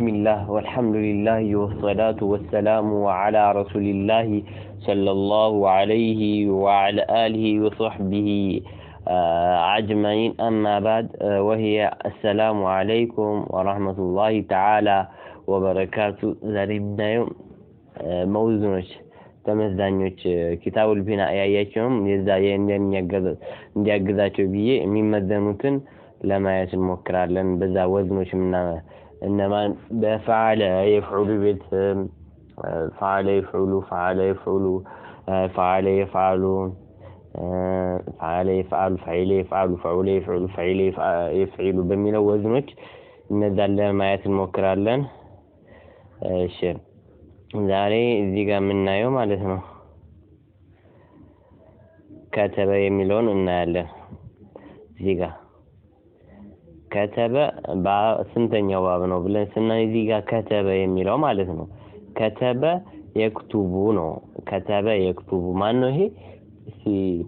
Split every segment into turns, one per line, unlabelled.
بسم الله والحمد لله والصلاة والسلام على رسول الله صلى الله عليه وعلى آله وصحبه أجمعين. أما بعد وهي السلام عليكم ورحمة الله تعالى وبركاته. زاربنا يوم موزنوش ተመዛኞች ኪታቡል ቢና ያያቸውም የዛየ እንዲያግዛቸው ብዬ የሚመዘኑትን ለማየት እንሞክራለን። በዛ ወዝኖች እነማን በፈዓለ يفعل ቤት ፈዓለ يفعل ፈዓለ يفعل ፈዓለ يفعل ፈዓለ يفعل ፈዓለ يفعل ፈዓለ يفعل ፈዓለ يفعل በሚለው ወዝኖች እነዛን ለማየት እንሞክራለን። እሺ ዛሬ እዚህ ጋር የምናየው ማለት ነው ከተበ የሚለውን እናያለን። እዚህ ጋር ከተበ በስንተኛው ባብ ነው ብለን ስናይ እዚህ ጋር ከተበ የሚለው ማለት ነው ከተበ የክቱቡ ነው። ከተበ የክቱቡ ማን ነው?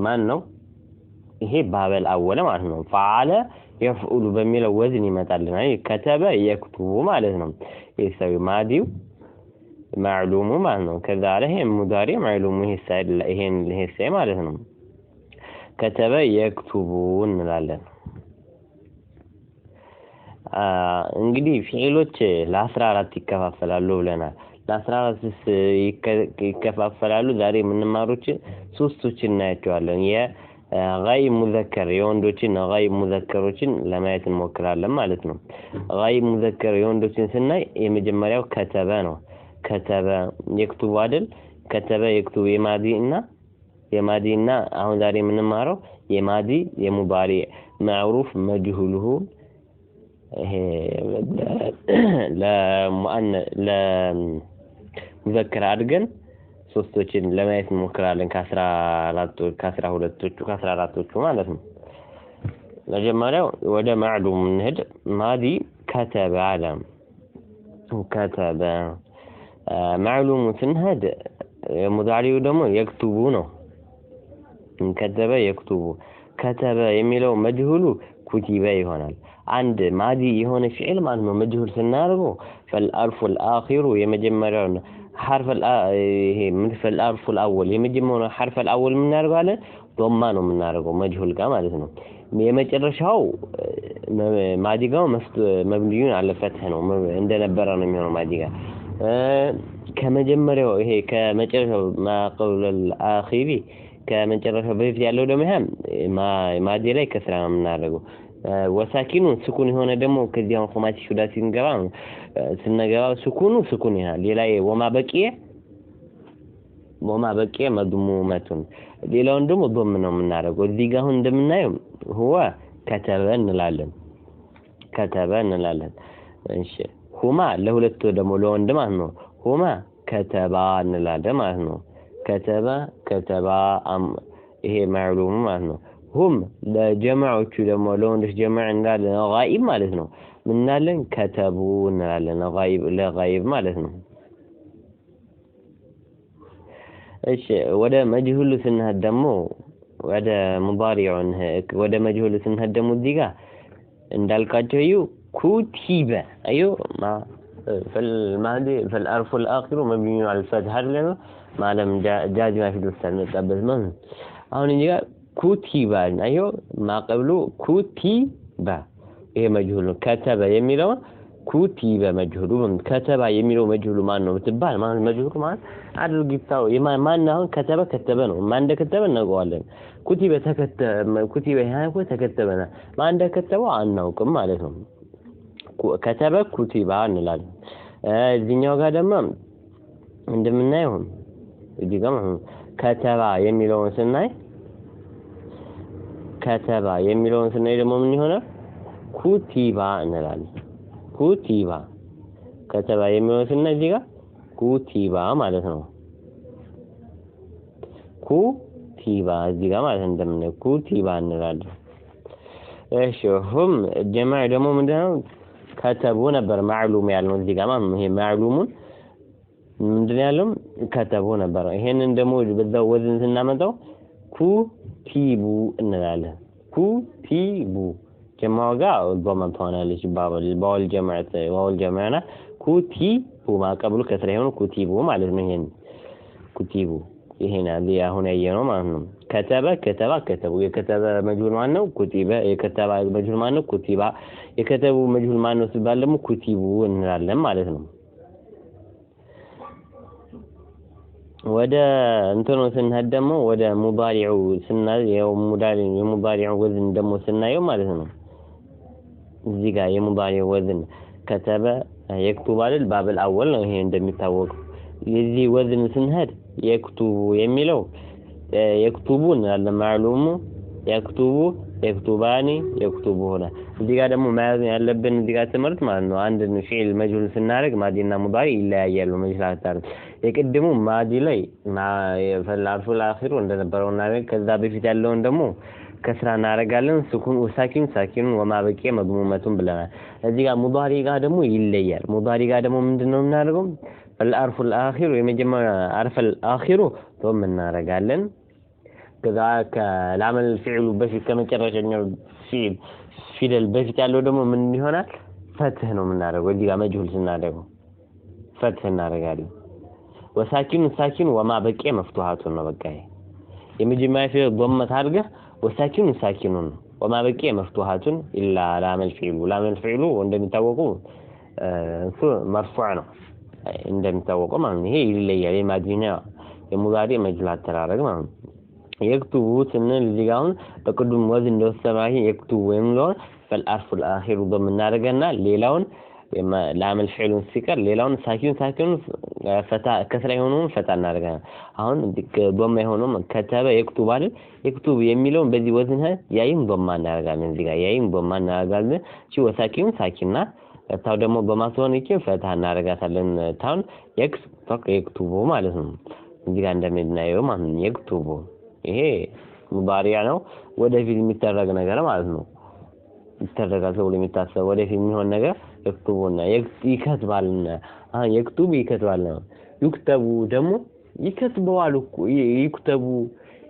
ማን ነው? ይሄ ባበል አወለ ማለት ነው። ፈዓለ يفعل በሚለው ወዝን ይመጣልና ከተበ የክቱቡ ማለት ነው። ይሄ ማዲው معلوم معناه كذا عليه مضارع معلوم هي ማለት ነው። كتب يكتبون እንላለን። እንግዲህ ፊዕሎች ለ14 ይከፋፈላሉ ብለናል። ለ14 ይከፋፈላሉ። ዛሬ የምንማሩት ሶስቶችን እናያቸዋለን። የጋይብ ሙዘከር የወንዶችን ጋይብ ሙዘከሮችን ለማየት እንሞክራለን ማለት ነው። ጋይብ ሙዘከር የወንዶችን ስናይ የመጀመሪያው ከተበ ነው። ከተበ የክቱቡ አይደል? ከተበ የክቱቡ የማዲና አሁን ዛሬ የምንማረው የማዲ የሙባሪ ማዕሩፍ መጅሁልሁ ለሙዘከር አድርገን ሶስቶችን ለማየት እንሞክራለን። ከ14ቶቹ ማለት ነው። መጀመሪያው ወደ ማዕሉም እንሄድ። ማዲ ከተበ አለ ከተበ معلوم سنهد مضارعው ደግሞ يكتب ነው። ከተበ يكتب ከተበ የሚለው መጅሁሉ ኩቲበ ይሆናል። አንድ ማዲ የሆነ ፊዕል ማለት ነው መጅሁል ስናደርገው فالحرف الاخر የመጀመሪያው حرف ይሄ فالحرف الاول የመጀመሪያው حرف الاول ምን እናደርጋለን? ዶማ ነው የምናደርገው መጅሁል ጋር ማለት ነው። የመጨረሻው ማዲ ጋር መብኒዩን አለ ፈትህ ነው እንደነበረ ነው የሚሆነው ማዲ ጋር ከመጀመሪያው ይሄ ከመጨረሻው ማቀብል አኺሪ ከመጨረሻው በፊት ያለው ደግሞ ማዲ ላይ ከስራ ነው የምናደርገው። ወሳኪኑ ስኩን የሆነ ደግሞ ከዚያው ኹማሲ ሹዳሲ ስንገባ ስኩን ይላል። ሌላ ወማ በቂየ መድሙመቱን ሌላውን ደግሞ ዶም ነው የምናደርገው። እዚህ ጋር አሁን እንደምናየው ሁዋ ከተበ እንላለን። እሺ ሁማ ለሁለት ደግሞ ለወንድ ማለት ነው። ሁማ ከተባ እንላለን ማለት ነው። ከተባ ይሄ ማዕሉም ማለት ነው። ሁም ለጀማዓዎቹ ደግሞ ለወንዶች ጀማዓ እንዳለ ጋኢብ ማለት ነው። ምን እናለን? ከተቡ እንላለን። ለጋኢብ ማለት ነው። እሺ ወደ መጅሁል ስንሄድ ደግሞ ወደ ሙዳሪዑን ወደ መጅሁል ስንሄድ ደግሞ እዚህ ጋር እንዳልካቸው كتب أيوه فالحرف الآخر مبني على الفتح لأنه ما لم جاز ما في الوسط بس ما هون يجي كتب أيوه ما قبله كتب إيه مجهول كتب يميله كتب مجهول كتب يميله مجهول ما إنه تبان ما مجهول ما عدل جبتاو ما إنه كتبنا ما عنده كتبنا قوالن كتب هاي كتبنا ما عنده كتبوا عنه كم عليهم ከተበ ኩቲባ እንላለን። እዚህኛው ጋር ደግሞ እንደምናየው እዚህ ጋር ከተባ የሚለውን ስናይ ደግሞ ምን ይሆናል? ኩቲባ እንላለን። ኩቲባ ከተባ የሚለውን ስናይ እዚህ ጋር ኩቲባ ማለት ነው። ኩቲባ እዚህ ጋር ማለት እንደምናየው ኩቲባ እንላለን። እሺ ሁም ጀማዓ ደግሞ ምንድነው? ከተቡ ነበር ማዕሉም ያልነው እዚህ ጋር ማለት ነው። ይሄ ማዕሉሙን ምንድነው ያለው? ከተቡ ነበር። ይሄንን ደግሞ በዛው ወዝን ስናመጣው ኩቲቡ እንላለን። ኩቲቡ ጀማዓ ጋር ضمن ትሆናለች ባወል ጀማዓት ዋል ጀማዓና ኩቲቡ ማቀብሉ ከስራ የሆነ ኩቲቡ ማለት ነው ይሄን ኩቲቡ ይሄን አሁን ያየነው ማለት ነው ከተበ ከተቡ የከተበ መጅሁል ማን ነው ኩቲበ የከተባ መጅሁል ማን ነው ኩቲባ የከተቡ መጅሁል ማን ነው ሲባል ደግሞ ኩቲቡ እንላለን ማለት ነው ወደ እንትኑ ስንሄድ ደግሞ ወደ ሙዳሪዑ ስናየው የሙዳሪዑ ወዝን ደግሞ ስናየው ማለት ነው እዚህ ጋር የሙዳሪዑ ወዝን ከተበ የክቱብ አይደል ባብል አወል ነው ይሄ እንደሚታወቀው የዚህ ወዝን ስንሄድ የክቱቡ የሚለው የክቱቡን አለ ማዕሉሙ የክቱቡ የክቱባኒ የክቱቡና እዚህ ጋር ደግሞ መያዝ ያለብን እዚህ ጋር ትምህርት ማለት ነው አንድ ፊዕል መጅሁል ስናደርግ ማዲና ሙዳሪ ይለያያሉ መጅላታር የቅድሙ ማዲ ላይ ፈላልፉ አኺሩ እንደነበረውና ከዛ በፊት ያለውን ደግሞ ከስራ እናደርጋለን ስኩን ወሳኪን ሳኪን ወማበቂ መድሙመቱን ብለናል እዚህ ጋር ሙዳሪ ጋር ደግሞ ይለያል ሙዳሪ ጋር ደግሞ ምንድነው እናደርገው الحرف الآخر የመጀመሪያ حرف الآخر ثم እናደርጋለን ከዛ ከላመል ፊዕሉ በፊት ከመጨረሻኛው ፊደል በፊት ያለው ደግሞ ምን ይሆናል ፈትህ ነው የምናደርገው እዚህ ጋር መጅሁል ስናደርገው ፈትህ እናደርጋለን ወሳኪን ወማ በቂ መፍቱሃቱን ነው በቃ የመጀመሪያ ፊደል ضمت አድርገህ ወሳኪኑን ወማ በቂ መፍቱሃቱን ኢላ ላመል ፊዕሉ እንደሚታወቀው እሱ መርፉዕ ነው እንደሚታወቀው ማለት ነው ይሄ ይለያል የማዲና የሙዳሪ መጅሁል አተራረግ ማለት ነው የክቱቡ ስንል እዚህ ጋር አሁን በቅዱም ወዝ እንደወሰባህ የክቱቡ የሚለውን فالحرف الاخر ضمن እናደርገና ሌላውን ላመል ፊዕሉን ሲቀር ሌላውን ሳኪን ፈታ ከስራ የሆነውን ፈታ እናደርጋለን አሁን ዶማ የሆነው ከተበ የክቱብ አይደል የክቱብ የሚለውን በዚህ ወዝን ያይም ዶማ እናደርጋለን እዚህ ጋር ያይም ዶማ እናደርጋለን እቺ ወሳኪን ሳኪና ታው ደግሞ በማስሆን እቺ ፈታ እናደርጋታለን ታውን የክቱቡ ማለት ነው እዚህ ጋር እንደምናየው ማለት ነው የክቱቡ ይሄ ሙዳሪያ ነው ወደፊት የሚደረግ ነገር ማለት ነው ይተረጋል ሰው ለሚታሰብ ወደፊት የሚሆን ነገር የክቱቡና ይከትባልና የክቱብ ይከትባል ይክተቡ ደግሞ ይከትበዋል እኮ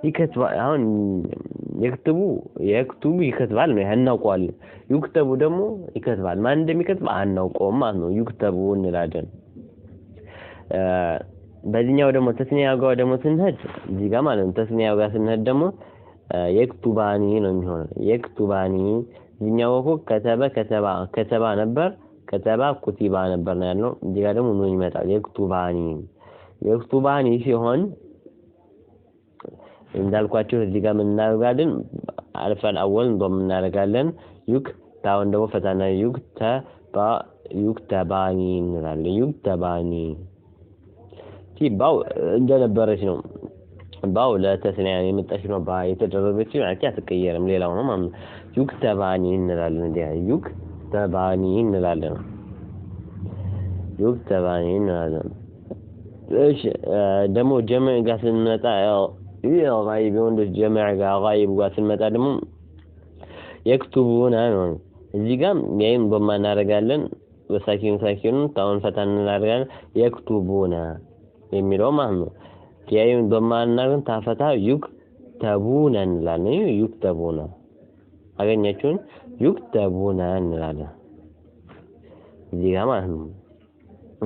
ይከትባ አሁን የክቱቡ ይከትባል ነው ያናውቀዋል ይክተቡ ደግሞ ይከትባል ማን እንደሚከትባ አናውቀውም ማለት ነው ይክተቡ እንላለን በዚህኛው ደግሞ ተስኒያው ጋር ደግሞ ስንሄድ እዚህ ጋር ማለት ነው ተስኒያው ጋር ስንሄድ ደግሞ የክቱባኒ ነው የሚሆነው የክቱባኒ እዚህኛው እኮ ከተባ ነበር ከተባ ኩቲባ ነበር ነው ያለው እዚህ ጋር ደግሞ ምን ይመጣል የክቱባኒ ሲሆን እንዳልኳችሁ እዚህ ጋር ምን እናደርጋለን አልፈን አወል እንደም እናደርጋለን ታውን ደግሞ ፈታና ዩክተባኒ እንላለን ዩክተባኒ ባው እንደነበረች ነው ባው ለተስኒያ የመጣች ነው ባ የተደረበች ማለት አትቀየርም ሌላው ነው ማለት ዩክተባኒ እንላለን ዩክተባኒ እንላለን እሺ ደግሞ ጀማዕ ጋር ስንመጣ ያው ጋይብ ወንዶች ጀማዕ ጋር ጋይብ ጋር ስንመጣ ደግሞ የክቱቡና ነው እዚህ ጋር ያይም ዶማ እናደርጋለን ወሳኪን ታውን ፈታ እናደርጋለን የክቱቡና የሚለው ማለት ነው ያይም ዶማ እናደርጋለን ታፈታ ይክተቡና እንላለን ይክተቡና አገኛችሁን ይክተቡና እንላለን እዚህ ጋር ማለት ነው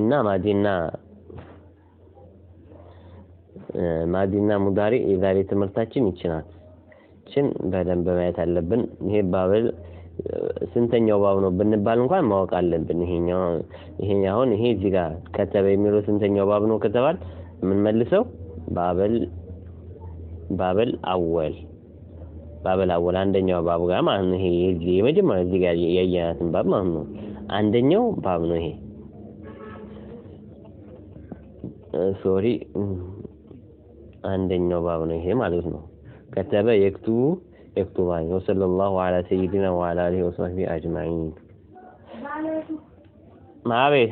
እና ማዲና ሙዳሪ የዛሬ ትምህርታችን ይችላል በደንብ ማየት አለብን ይሄ ባብል ስንተኛው ባብ ነው ብንባል እንኳን ማወቅ አለብን ይሄኛው ይሄ እዚህ ጋር ከተበ የሚለው ስንተኛው ባብ ነው ከተባል ምን መልሰው ባብል አወል አንደኛው ባብ ጋር ማለት ነው ይሄ የመጀመሪያ እዚህ ጋር ያያያትን ባብ ማለት ነው አንደኛው ባብ ነው ይሄ አንደኛው ባብ ነው ይሄ ማለት ነው ከተበ يكتبان وصلى الله على سيدنا وعلى آله وصحبه أجمعين. ما